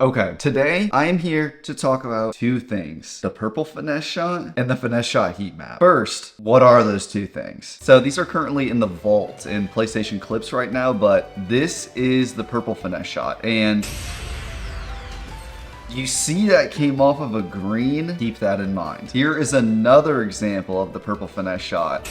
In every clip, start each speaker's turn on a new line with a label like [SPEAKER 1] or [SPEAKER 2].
[SPEAKER 1] Okay, today I am here to talk about two things: the purple finesse shot and the finesse shot heat map. First, what are those two things? So these are currently in the vault in PlayStation Clips right now, but this is the purple finesse shot. And you see that came off of a green? Keep that in mind. Here is another example of the purple finesse shot.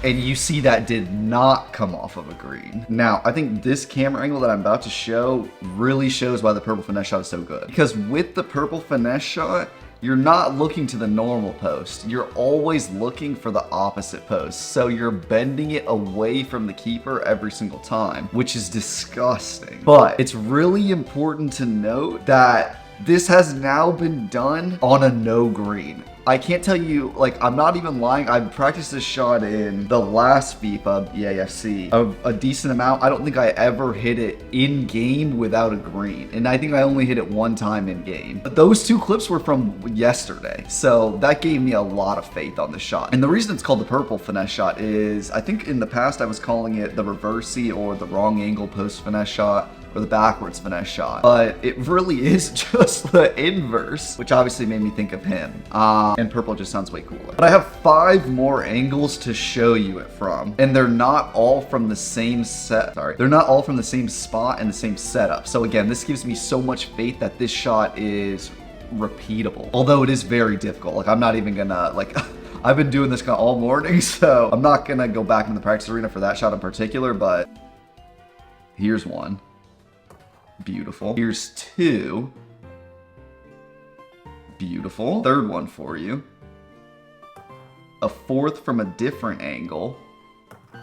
[SPEAKER 1] And you see that did not come off of a green. Now, I think this camera angle that I'm about to show really shows why the purple finesse shot is so good. Because with the purple finesse shot, you're not looking to the normal post. You're always looking for the opposite post. So you're bending it away from the keeper every single time, which is disgusting. But it's really important to note that this has now been done on a no green. I can't tell you, like, I'm not even lying. I've practiced this shot in the last FIFA EAFC a decent amount. I don't think I ever hit it in game without a green. And I think I only hit it one time in game. But those two clips were from yesterday. So that gave me a lot of faith on the shot. And the reason it's called the purple finesse shot is, I think in the past I was calling it the reversey or the wrong angle post finesse shot, or the backwards finesse shot, but it really is just the inverse, which obviously made me think of him. And purple just sounds way cooler. But I have 5 more angles to show you it from, and they're not all from the same they're not all from the same spot and the same setup. So again, this gives me so much faith that this shot is repeatable, although it is very difficult. Like, I'm not even gonna, like, I've been doing this kind of all morning, so I'm not gonna go back in the practice arena for that shot in particular, but here's one. Beautiful. Here's 2. Beautiful. Third one for you. A 4th from a different angle.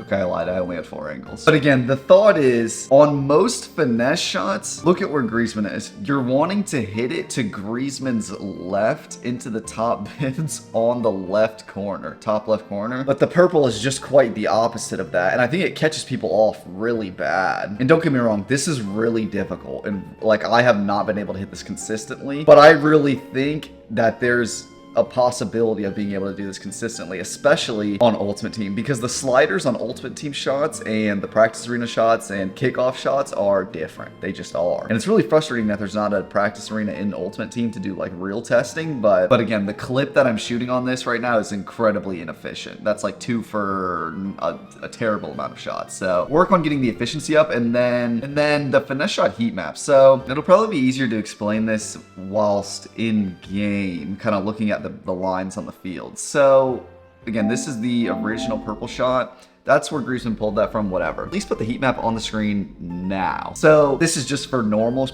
[SPEAKER 1] Okay, I lied. I only had 4 angles. But again, the thought is, on most finesse shots, look at where Griezmann is. You're wanting to hit it to Griezmann's left into the top bins on the left corner, top left corner. But the purple is just quite the opposite of that. And I think it catches people off really bad. And don't get me wrong, this is really difficult. And like, I have not been able to hit this consistently, but I really think that there's a possibility of being able to do this consistently, especially on Ultimate Team, because the sliders on Ultimate Team shots and the practice arena shots and kickoff shots are different. They just are. And it's really frustrating that there's not a practice arena in Ultimate Team to do like real testing, but again, the clip that I'm shooting on this right now is incredibly inefficient. That's like 2 for a terrible amount of shots. So work on getting the efficiency up, and then the finesse shot heat map. So it'll probably be easier to explain this whilst in game, kind of looking at the lines on the field. So again, this is the original purple shot. That's where Griezmann pulled that from, whatever. At least put the heat map on the screen now. So this is just for normal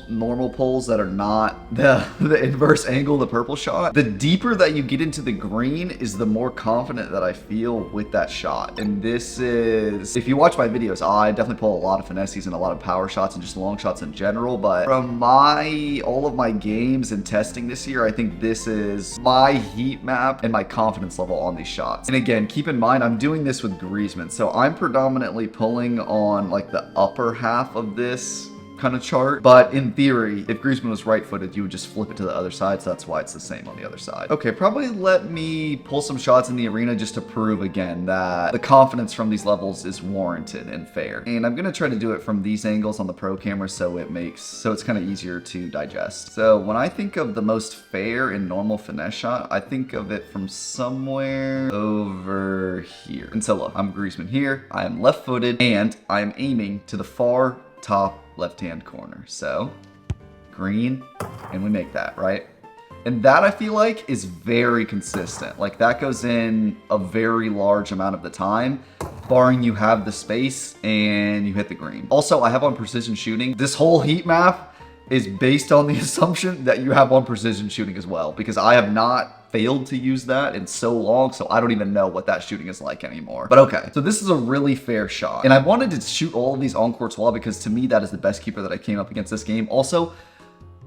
[SPEAKER 1] pulls that are not the inverse angle, the purple shot. The deeper that you get into the green is the more confident that I feel with that shot. And this is, if you watch my videos, I definitely pull a lot of finesses and a lot of power shots and just long shots in general. But from all of my games and testing this year, I think this is my heat map and my confidence level on these shots. And again, keep in mind, I'm doing this with Griezmann. So I'm predominantly pulling on like the upper half of this kind of chart, but in theory, if Griezmann was right-footed, you would just flip it to the other side, so that's why it's the same on the other side. Okay, probably let me pull some shots in the arena just to prove again that the confidence from these levels is warranted and fair. And I'm gonna try to do it from these angles on the pro camera so it's kind of easier to digest. So when I think of the most fair and normal finesse shot, I think of it from somewhere over here. And so look, I'm Griezmann here, I am left-footed, and I'm aiming to the far top left-hand corner. So green, and we make that, right? And that, I feel like, is very consistent. Like, that goes in a very large amount of the time, barring you have the space and you hit the green. Also, I have on precision shooting. This whole heat map is based on the assumption that you have on precision shooting as well, because I have not failed to use that in so long, so I don't even know what that shooting is like anymore. But okay, so this is a really fair shot. And I wanted to shoot all of these on Courtois because to me, that is the best keeper that I came up against this game. Also,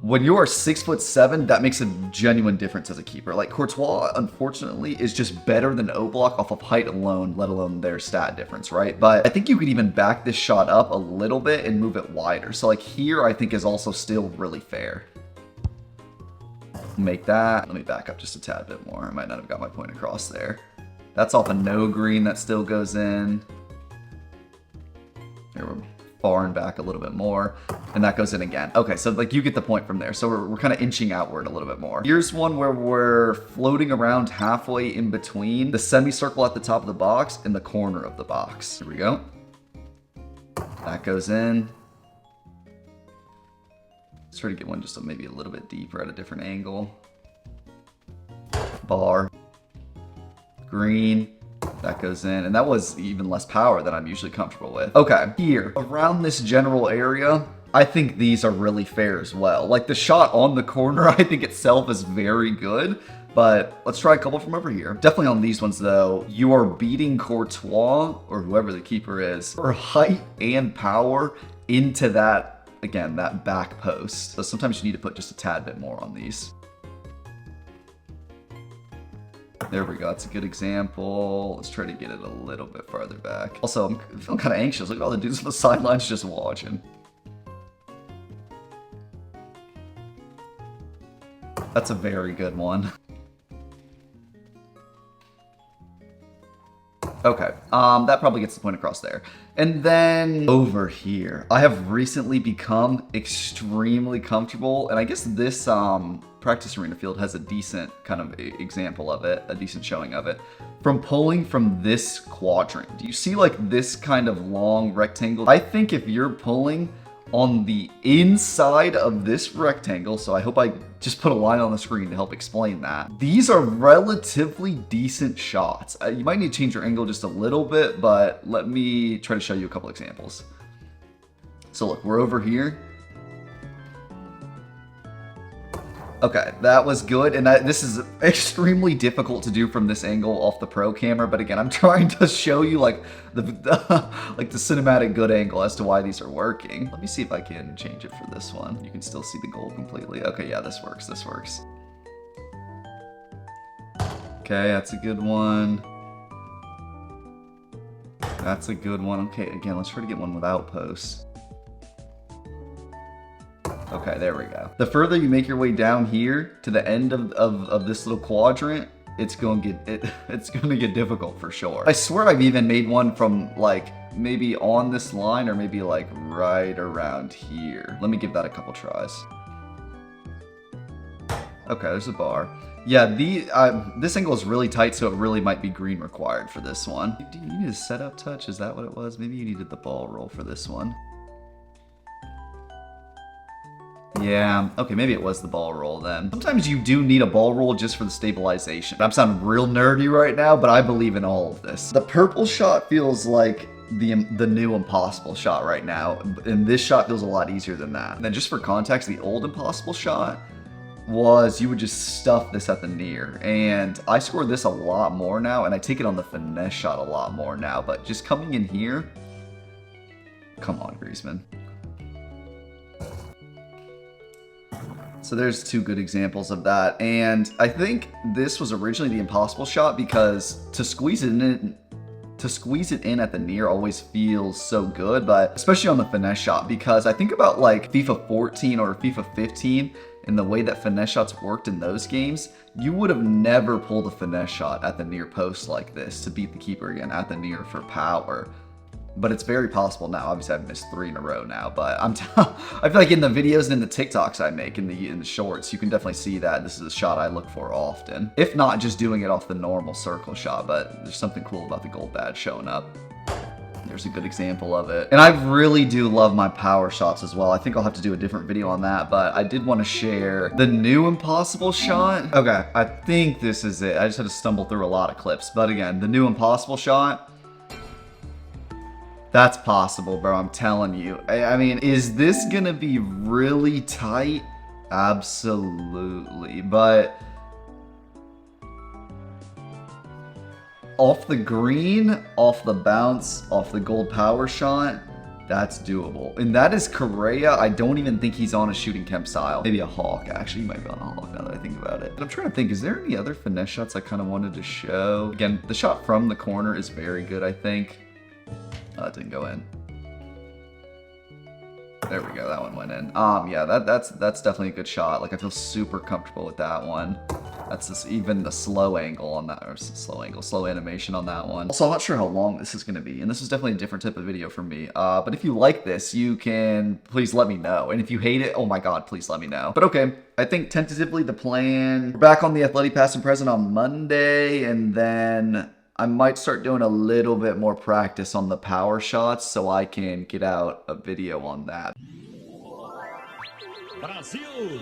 [SPEAKER 1] when you are 6'7", that makes a genuine difference as a keeper. Like, Courtois, unfortunately, is just better than Oblak off of height alone, let alone their stat difference, right? But I think you could even back this shot up a little bit and move it wider. So like here, I think is also still really fair. Make that. Let me back up just a tad bit more. I might not have got my point across there. That's off a no green that still goes in. Here we're far and back a little bit more, and that goes in again. Okay, so like you get the point from there. So we're kind of inching outward a little bit more. Here's one where we're floating around halfway in between the semicircle at the top of the box and the corner of the box. Here we go. That goes in. Let's try to get one just maybe a little bit deeper at a different angle. Bar. Green. That goes in, and that was even less power than I'm usually comfortable with. Okay, here, around this general area, I think these are really fair as well. Like the shot on the corner, I think itself is very good, but let's try a couple from over here. Definitely on these ones though, you are beating Courtois, or whoever the keeper is, for height and power into that, again, that back post. So sometimes you need to put just a tad bit more on these. There we go, that's a good example. Let's try to get it a little bit farther back. Also, I'm feeling kind of anxious. Look at all the dudes on the sidelines just watching. That's a very good one. Okay, that probably gets the point across there. And then over here, I have recently become extremely comfortable, and I guess this practice arena field has a decent kind of example of it, a decent showing of it, from pulling from this quadrant. Do you see like this kind of long rectangle? I think if you're pulling on the inside of this rectangle, so I hope I just put a line on the screen to help explain that. These are relatively decent shots. You might need to change your angle just a little bit, but let me try to show you a couple examples. So look, we're over here. Okay, that was good, and this is extremely difficult to do from this angle off the pro camera, but again, I'm trying to show you like the like the cinematic good angle as to why these are working. Let me see if I can change it for this one. You can still see the goal completely. Okay, yeah, this works, this works. Okay, that's a good one. That's a good one. Okay, again, let's try to get one without posts. Okay, there we go. The further you make your way down here to the end of this little quadrant, it's going to get difficult for sure. I swear I've even made one from like maybe on this line or maybe like right around here. Let me give that a couple tries. Okay, there's a bar. Yeah, this angle is really tight, so it really might be green required for this one. Do you need a setup touch? Is that what it was? Maybe you needed the ball roll for this one. Yeah, okay, maybe it was the ball roll then. Sometimes you do need a ball roll just for the stabilization. I'm sounding real nerdy right now, but I believe in all of this. The purple shot feels like the new impossible shot right now, and this shot feels a lot easier than that. And then just for context, the old impossible shot was you would just stuff this at the near, and I score this a lot more now, and I take it on the finesse shot a lot more now, but just coming in here, come on, Griezmann. So there's two good examples of that, and I think this was originally the impossible shot because to squeeze it in at the near always feels so good, but especially on the finesse shot, because I think about like FIFA 14 or FIFA 15 and the way that finesse shots worked in those games, you would have never pulled a finesse shot at the near post like this to beat the keeper again at the near for power. But it's very possible now. Obviously, I've missed 3 in a row now, but I feel like in the videos and in the TikToks I make, in the shorts, you can definitely see that this is a shot I look for often. If not just doing it off the normal circle shot, but there's something cool about the gold badge showing up. There's a good example of it. And I really do love my power shots as well. I think I'll have to do a different video on that, but I did want to share the new impossible shot. Okay, I think this is it. I just had to stumble through a lot of clips, but again, the new impossible shot. That's possible, bro, I'm telling you. I mean, is this gonna be really tight? Absolutely, but off the green, off the bounce, off the gold power shot, that's doable. And that is Correa. I don't even think he's on a shooting Kemp style. Maybe a Hawk, actually. He might be on a Hawk now that I think about it. But I'm trying to think, is there any other finesse shots I kind of wanted to show? Again, the shot from the corner is very good, I think. It didn't go in. There we go, that one went in. Yeah, that's definitely a good shot. Like, I feel super comfortable with that one. That's just even the slow angle on that, or slow animation on that one. Also, I'm not sure how long this is going to be, and this is definitely a different type of video for me. But if you like this, you can please let me know. And if you hate it, oh my god, please let me know. But okay, I think tentatively the plan, we're back on the Athletic Past and Present on Monday, and then I might start doing a little bit more practice on the power shots so I can get out a video on that.
[SPEAKER 2] Brasil!